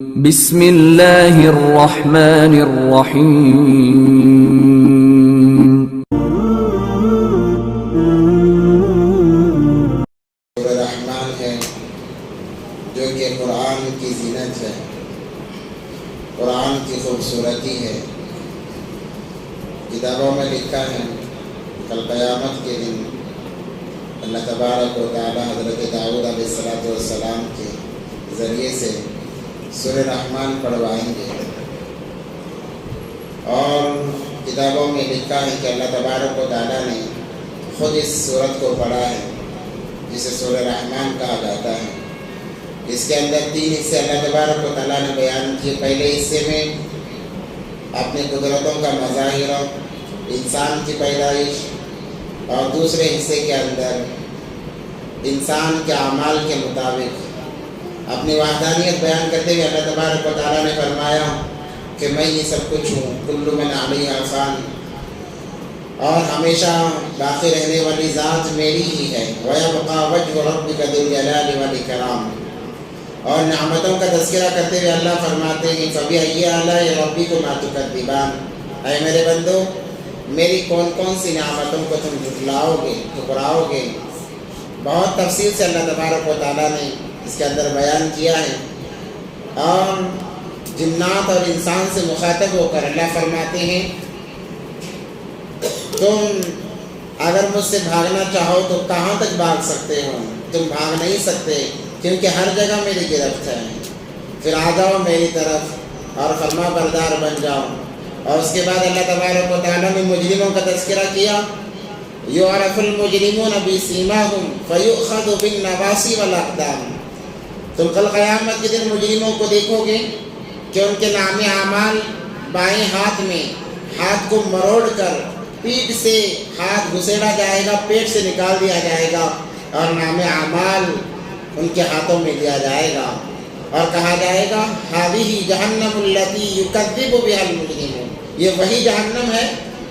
بسم اللہ الرحمن الرحیم۔ سورہ رحمان ہے جو کہ قرآن کی زینت ہے، قرآن کی خوبصورتی ہے۔ کتابوں میں لکھا ہے کل قیامت کے دن اللہ تبارک و تعالی حضرت داؤد علیہ السلام کے ذریعے سے سورہ رحمان پڑھوائیں گے، اور کتابوں میں لکھا ہے کہ اللہ تبارک و تعالی نے خود اس سورت کو پڑھا ہے جسے سورہ رحمان کہا جاتا ہے۔ اس کے اندر 3 حصے اللہ تبارک و تعالی نے بیان کیے۔ پہلے حصے میں اپنی قدرتوں کا مظاہرہ، انسان کی پیدائش، اور دوسرے حصے کے اندر انسان کے اعمال کے مطابق اپنی وحدانیت بیان کرتے ہوئے اللہ تبارک و تعالیٰ نے فرمایا کہ میں یہ سب کچھ ہوں، کل من علیہا فان، اور ہمیشہ باقی رہنے والی ذات میری ہی ہے۔ وَيَبْقَى وَجْهُ رَبِّكَ ذُو الْجَلَالِ وَالْإِكْرَامِ۔ اور نعمتوں کا تذکرہ کرتے ہوئے اللہ فرماتے ہیں فَبِأَيِّ آلَاءِ رَبِّكُمَا تُكَذِّبَانِ، اے میرے بندو میری کون کون سی نعمتوں کو تم جھٹلاؤ گے، ٹھکراؤ گے۔ بہت تفصیل سے اللہ تبارک و تعالیٰ نے اس کے اندر بیان کیا ہے، اور جنات اور انسان سے مخاطب ہو کر اللہ فرماتے ہیں تم اگر مجھ سے بھاگنا چاہو تو کہاں تک بھاگ سکتے ہو؟ تم بھاگ نہیں سکتے کیونکہ ہر جگہ میری گرفت ہے۔ پھر آ جاؤ میری طرف اور فرما بردار بن جاؤ۔ اور اس کے بعد اللہ تبارک و تعالیٰ نے مجرموں کا تذکرہ کیا، یعرف المجرمون بسیماہم فیؤخذ بالنواصی والاقدام۔ تم کل قیامت کے دن مجرموں کو دیکھو گے کہ ان کے نام اعمال بائیں ہاتھ میں، ہاتھ کو مروڑ کر پیٹھ سے ہاتھ گھسیڑا جائے گا، پیٹ سے نکال دیا جائے گا، اور نام اعمال ان کے ہاتھوں میں دیا جائے گا، اور کہا جائے گا ہذہ جہنم التی یکذب بہا المجرمون، یہ وہی جہنم ہے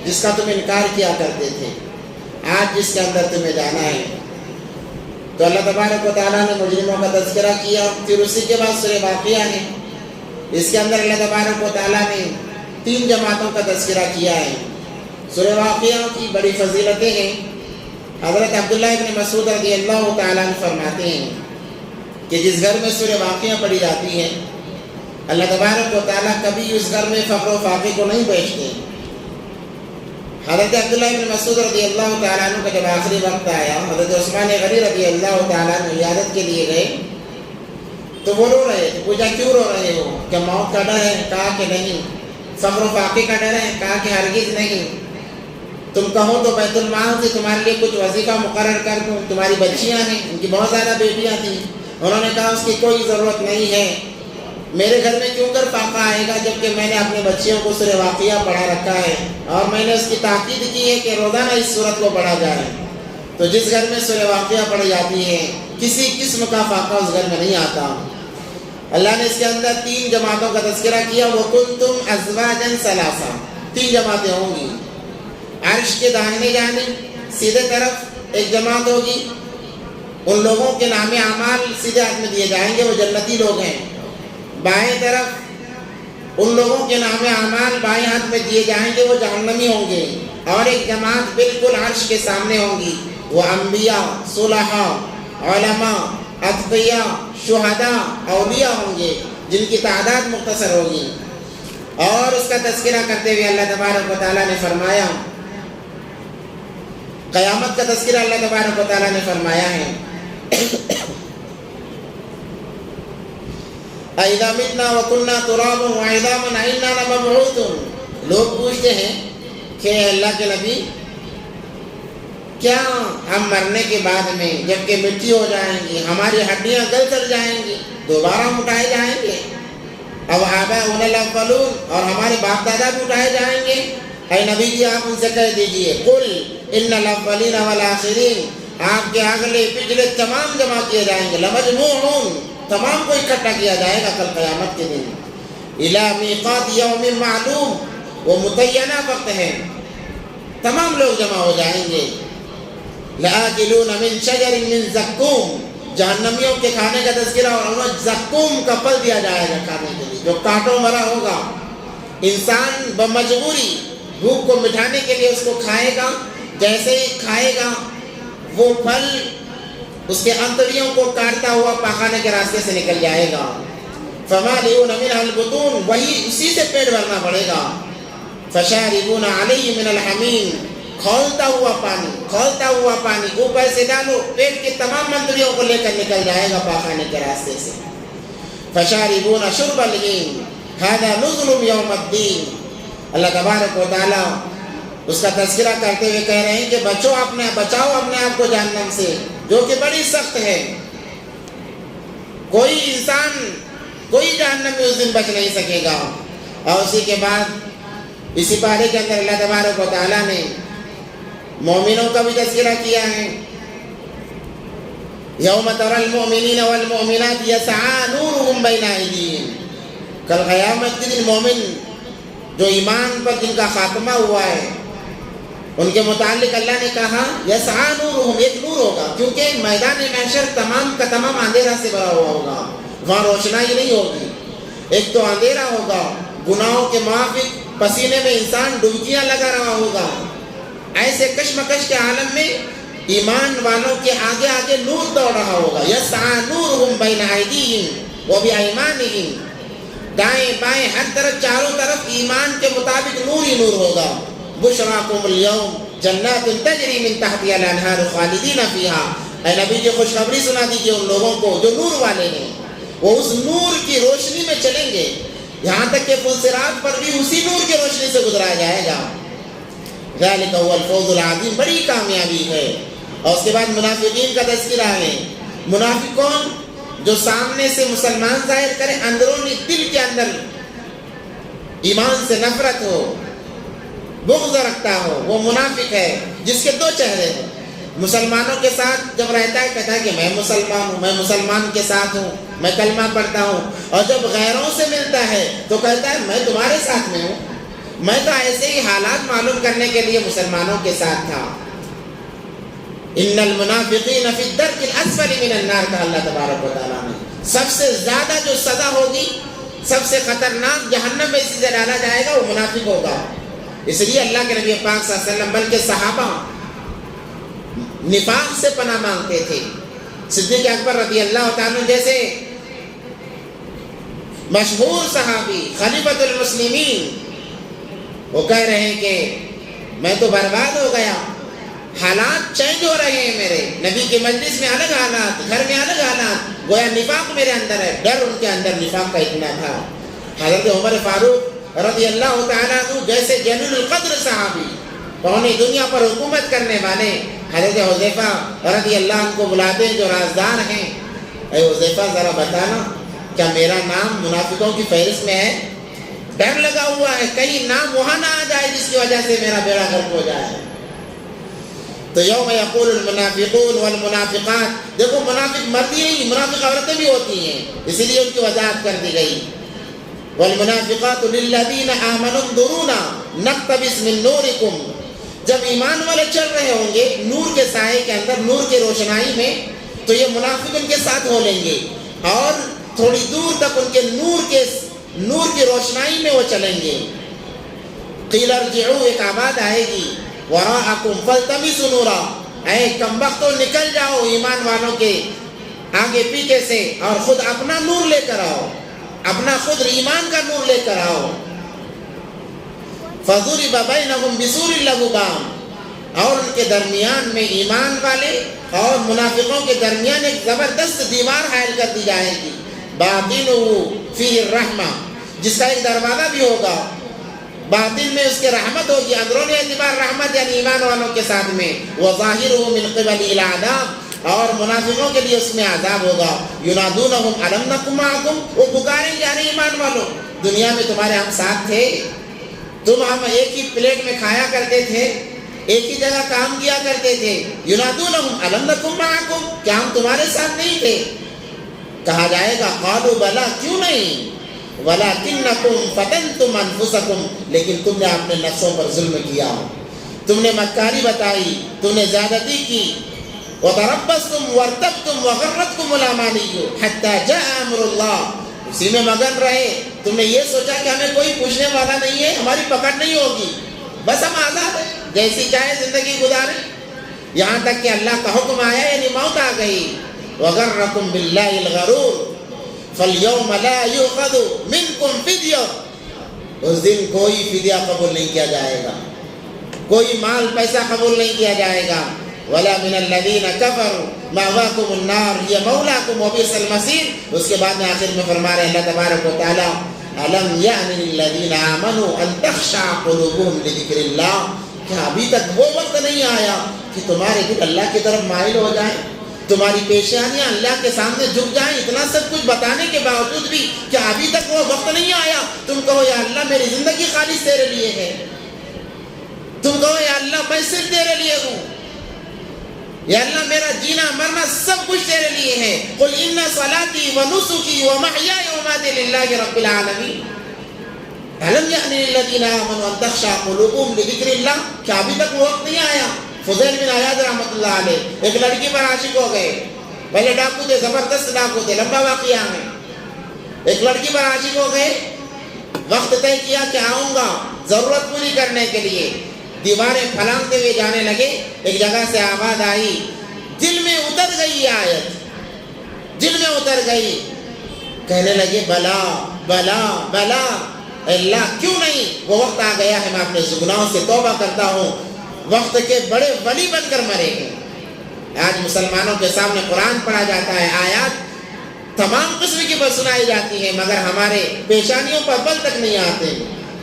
جس کا تم انکار کیا کرتے تھے، آج جس کے اندر تمہیں جانا ہے۔ تو اللہ تبارک و تعالیٰ نے مجرموں کا تذکرہ کیا۔ پھر اسی کے بعد سورہ واقعہ ہے، اس کے اندر اللہ تبارک و تعالیٰ نے 3 جماعتوں کا تذکرہ کیا ہے۔ سورہ واقعہ کی بڑی فضیلتیں ہیں۔ حضرت عبداللہ ابن مسعود رضی اللہ تعالیٰ عنہ فرماتے ہیں کہ جس گھر میں سورہ واقعہ پڑھی جاتی ہے اللہ تبارک و تعالیٰ کبھی اس گھر میں فقر و فاقے کو نہیں بیچتے۔ حضرت عبداللہ ابن مسعود رضی اللہ تعالیٰ عنہ کا جب آخری وقت آیا، حضرت عثمان غنی رضی اللہ تعالیٰ عنہ عیادت کے لیے گئے تو وہ رو رہے تھے۔ پوچھا کیوں رو رہے ہو؟ کہ موت کا ڈر ہے؟ کہا کہ نہیں۔ فقر و فاقے کا ڈر ہے؟ کہا کہ ہرگز نہیں۔ تم کہو تو بیت المال سے تمہارے لیے کچھ وظیفہ مقرر کر دوں، تمہاری بچیاں ہیں، ان کی بہت زیادہ بیٹیاں تھیں۔ انہوں نے کہا اس کی کوئی ضرورت نہیں ہے، میرے گھر میں کیوں کر فاقہ آئے گا جبکہ میں نے اپنی بچیوں کو سورہ واقعہ پڑھا رکھا ہے، اور میں نے اس کی تاکید کی ہے کہ روزانہ اس سورت کو پڑھا جائے۔ تو جس گھر میں سورہ واقعہ پڑھی جاتی ہے کسی قسم کا فاقہ اس گھر میں نہیں آتا۔ اللہ نے اس کے اندر 3 جماعتوں کا تذکرہ کیا، وَكُنْتُمْ أَزْوَاجًا ثَلَاثًا، 3 جماعتیں ہوں گی۔ عرش کے داہنے جانب سیدھے طرف ایک جماعت ہوگی، ان لوگوں کے نام اعمال سیدھے ہاتھ میں دیے جائیں گے، وہ جنتی لوگ ہیں۔ بائیں طرف ان لوگوں کے نام اعمال بائیں ہاتھ میں دیے جائیں گے، وہ جہنمی ہوں گے۔ اور ایک جماعت بالکل عرش کے سامنے ہوں گی، وہ انبیاء، صلحاء، علماء، اتقیاء، شہداء، اولیاء ہوں گے جن کی تعداد مختصر ہوگی۔ اور اس کا تذکرہ کرتے ہوئے اللہ تبارک و تعالیٰ نے فرمایا، قیامت کا تذکرہ اللہ تبارک و تعالیٰ نے فرمایا ہے اَإِذَا مِتْنَا وَكُنَّا تُرَابًا وَعِظَامًا أَإِنَّا لَمَبْعُوثُونَ۔ لوگ پوچھتے ہیں کہ اللہ کے نبی کیا ہم مرنے کے بعد میں جبکہ مٹی ہو جائیں گی، ہماری ہڈیاں گل کر جائیں گی، دوبارہ اٹھائے جائیں گے؟ اب آباؤنا الاولون، اور ہمارے باپ دادا بھی اٹھائے جائیں گے؟ اے نبی جی آپ ان سے کہہ دیجئے قل ان الاولین والآخرین، آپ کے اگلے پچھلے تمام جمع کیے جائیں گے، لمجموعون، تمام کو اکٹھا کیا جائے گا کل قیامت کے دن، الی میقات یوم معلوم، وہ متعینہ وقت ہے، تمام لوگ جمع ہو جائیں گے۔ لآکلون من شجر من زقوم، جہنمیوں کے کھانے کا تذکرہ، اور انہیں زقوم کا پھل دیا جائے گا کھانے کے لیے جو کانٹوں بھرا ہوگا۔ انسان بمجبوری بھوک کو مٹھانے کے لیے اس کو کھائے گا، جیسے ہی کھائے گا وہ پھل اس کے انتڑیوں کو کاٹتا ہوا پاخانے کے راستے سے نکل جائے گا۔ فمالئون منها البطون، وہی اسی سے پیٹ بھرنا پڑے گا۔ فشاربون علیہ من الحمیم، کھولتا ہوا پانی اوپر سے ڈالو، پیٹ کی تمام انتڑیوں کو لے کر نکل جائے گا پاخانے کے راستے سے۔ فشاربون شرب الہیم ھذا نزل یوم الدین، اللہ تبارک و تعالیٰ اس کا تذکرہ کرتے ہوئے کہہ رہے ہیں کہ بچاؤ اپنے آپ کو جہنم سے جو کہ بڑی سخت ہے۔ کوئی انسان، کوئی جہنم میں اس دن بچ نہیں سکے گا۔ اور اسی کے بعد اسی پارے کے اندر اللہ تبارک و تعالیٰ نے مومنوں کا بھی تذکرہ کیا ہے۔ یوم تری المؤمنین والمؤمنات یسعی نورهم بین ایدیہم، کل قیامت کے دن مومن جو ایمان پر جن کا خاتمہ ہوا ہے ان کے متعلق اللہ نے کہا یسعی نورهم، ایک نور ہوگا، کیونکہ میدان محشر تمام کا تمام اندھیرا سے بھرا ہوا ہوگا، وہاں روشنائی نہیں ہوگی، ایک تو اندھیرا ہوگا، گناہوں کے موافق پسینے میں انسان ڈبکیاں لگا رہا ہوگا۔ ایسے کشمکش کے عالم میں ایمان والوں کے آگے آگے نور دوڑ رہا ہوگا۔ یسعی نورهم بین ایدیہم وبایمانہم، دائیں بائیں ہر طرف چاروں طرف ایمان کے مطابق نور ہی نور ہوگا۔ بشراکم اليوم جنات تجری من تحتها الانہار خالدین فیہا، اے نبی جی خوشخبری سنا دیجیے ان لوگوں کو جو نور والے ہیں، وہ اس نور کی روشنی میں چلیں گے، یہاں تک کہ پلصراط پر بھی اسی نور کی روشنی سے گزرایا جائے گا۔ ذالک هو الفوز العظیم، بڑی کامیابی ہے۔ اور اس کے بعد منافقین کا تذکرہ ہے۔ منافق کون؟ جو سامنے سے مسلمان ظاہر کرے، اندرونی دل کے اندر ایمان سے نفرت ہو، بغض رکھتا ہو، وہ منافق ہے، جس کے دو چہرے ہیں۔ مسلمانوں کے ساتھ جب رہتا ہے کہتا ہے کہ میں مسلمان ہوں، میں مسلمان کے ساتھ ہوں، میں کلمہ پڑھتا ہوں، اور جب غیروں سے ملتا ہے تو کہتا ہے میں تمہارے ساتھ میں ہوں، میں تو ایسے ہی حالات معلوم کرنے کے لیے مسلمانوں کے ساتھ تھا۔ ان المنافقین فی الدرک الاسفل من النار، کہا اللہ تبارک و تعالیٰ نے، سب سے زیادہ جو سزا ہوگی، سب سے خطرناک جہنم میں اسی سے ڈالا جائے گا، وہ منافق ہوگا۔ اس لیے اللہ کے نبی پاک صلی اللہ علیہ وسلم بلکہ صحابہ نفاق سے پناہ مانگتے تھے۔ صدیق اکبر رضی اللہ تعالیٰ جیسے مشہور صحابی خلیفۃ المسلمین، وہ کہہ رہے ہیں کہ میں تو برباد ہو گیا، حالات چینج ہو رہے ہیں میرے، نبی کی مجلس میں الگ حالات، گھر میں الگ حالات، گویا نفاق میرے اندر ہے۔ ڈر ان کے اندر نفاق کا اتنا تھا۔ حضرت عمر فاروق رضی اللہ تعالیٰ عنہ جیسے جلیل القدر صحابی، پوری دنیا پر حکومت کرنے والے، حضرت حذیفہ رضی اللہ عنہ کو بلاتے ہیں جو رازدار ہیں، اے حذیفہ ذرا بتانا کیا میرا نام منافقوں کی فہرست میں ہے؟ ڈر لگا ہوا ہے کہیں نام وہاں نہ آ جائے جس کی وجہ سے میرا بیڑا غرق ہو جائے۔ تو یوم یقول المنافقون والمنافقات، دیکھو منافق مرد ہی نہیں، منافق عورتیں بھی ہوتی ہیں، اسی لیے ان کی وضاحت کر دی گئی۔ والمنافقات للذین آمنوا انظرونا نقتبس من نورکم، جب ایمان والے چل رہے ہوں گے نور کے سائے کے اندر، نور کی روشنائی میں، تو یہ منافق ان کے ساتھ ہو لیں گے اور تھوڑی دور تک ان کے نور کی روشنائی میں وہ چلیں گے۔ قیل ارجعوا، ایک آواز آئے گی، وراءکم فالتمسوا نورا، اے کمبختو نکل جاؤ ایمان والوں کے آگے پیچھے سے اور خود اپنا نور لے کر آؤ، اپنا خود ایمان کا نور لے کر آؤ۔ فضرب بینہم بسور لہ باب، اور ان کے درمیان میں ایمان والے اور منافقوں کے درمیان ایک زبردست دیوار حائل کر دی جائے گی، باطنہ فیہ الرحمہ، جس کا ایک دروازہ بھی ہوگا، باطن میں اس کے رحمت ہوگی، اندرونی اعتبار رحمت یعنی ایمان والوں کے ساتھ میں، وظاہرہ من قبل العذاب، اور منافقوں کے لیے اس میں عذاب ہوگا۔ ینادونہم الم نکن معکم، وہ پکاریں گے ارے ایمان والوں دنیا میں تمہارے ہم ساتھ تھے، تم ہم ایک ہی پلیٹ میں کھایا کرتے تھے، ایک ہی جگہ کام کیا کرتے تھے۔ ینادونہم الم نکن معکم، کیا ہم تمہارے ساتھ نہیں تھے؟ کہا جائے گا قالوا بلا، کیوں نہیں، ولکنکم فتنتم انفسکم، لیکن تم نے اپنے نفسوں پر ظلم کیا، تم نے مکاری بتائی، تم نے زیادتی کی، وتربصتم وارتبتم وغرتكم الاماني حتى جاء امر اللہ، اسی میں مگن رہے، تم نے یہ سوچا کہ ہمیں کوئی پوچھنے والا نہیں ہے، ہماری پکڑ نہیں ہوگی، بس ہم آزاد ہیں، جیسی چاہے زندگی گزاریں، یہاں تک کہ اللہ کا حکم آیا یعنی موت آ گئی۔ وغرکم باللہ الغرور فالیوم لا یؤخذ منکم فدیہ، اس دن کوئی فدیہ قبول نہیں کیا جائے گا، کوئی مال پیسہ قبول نہیں کیا جائے گا۔ ولا من الذین کفروا مأواکم النار ہی مولاکم وبئس المصیر۔ اس کے بعد میں آخر میں فرما رہے ہیں اللہ تبارک و تعالیٰ أَلَمْ يَعْنِ لِلَّذِينَ آمَنُوا أَن تَخْشَعَ قُلُوبُهُمْ لِذِكْرِ اللَّهِ، کیا ابھی تک وہ وقت نہیں آیا کہ تمہارے دل اللہ کی طرف مائل ہو جائیں، تمہاری پیشانیاں اللہ کے سامنے جھک جائیں، اتنا سب کچھ بتانے کے باوجود بھی کیا ابھی تک وہ وقت نہیں آیا تم کہو یا اللہ میری زندگی خالص تیرے لیے ہے، تم کہو یا اللہ میں صرف تیرے لیے ہوں، یا اللہ میرا جینا مرنا سب کچھ تیرے لیے ہے۔ قل ان صلاتی و نسکی و محیای و مماتی للہ رب العالمین۔ الم یأن للذین آمنوا ان تخشع قلوبهم لذکر اللہ، کیا ابھی تک وہ وقت نہیں آیا؟ فضیل بن عیاض رحمۃ اللہ علیہ ایک لڑکی پر عاشق ہو گئے، پہلے ڈاکو تھے، زبردست ڈاکو تھے، لمبا واقعہ ہے، ایک لڑکی پر عاشق ہو گئے، وقت طے کیا کہ آؤں گا ضرورت پوری کرنے کے لیے، دیواریں پھلانگتے ہوئے جانے لگے، ایک جگہ سے آواز آئی، دل میں اتر گئی یہ آیت، دل میں اتر گئی، کہنے لگے بلا بلا بلا، اللہ کیوں نہیں، وہ وقت آ گیا ہے میں اپنے گناہوں سے توبہ کرتا ہوں، وقت کے بڑے ولی بن کر مرے گے۔ آج مسلمانوں کے سامنے قرآن پڑھا جاتا ہے، آیات تمام قسم کی پر سنائی جاتی ہے، مگر ہمارے پیشانیوں پر بل تک نہیں آتے،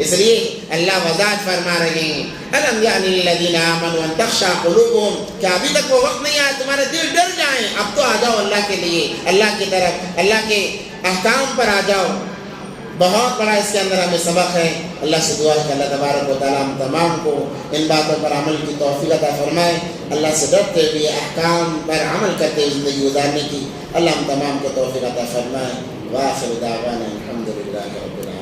اس لیے اللہ وضاحت فرما رہے ہیں الم یأن للذین آمنوا ان تخشع قلوبهم، کہ ابھی تک وہ وقت نہیں آیا تمہارے دل ڈر جائیں، اب تو آ جاؤ اللہ کے لیے، اللہ کی طرف، اللہ کے احکام پر آ جاؤ۔ بہت بڑا اس کے اندر ہمیں سبق ہے، اللہ سے دعا ہے کہ اللہ تبارک و تعالیٰ ہم تمام کو ان باتوں پر عمل کی توفیق عطا فرمائے، اللہ سے ڈرتے ہوئے احکام پر عمل کرتے ہوئے زندگی گزارنے کی اللہ ہم تمام کو توفیق عطا فرمائے۔ وآخر دعوانا الحمدللہ رب العالمین۔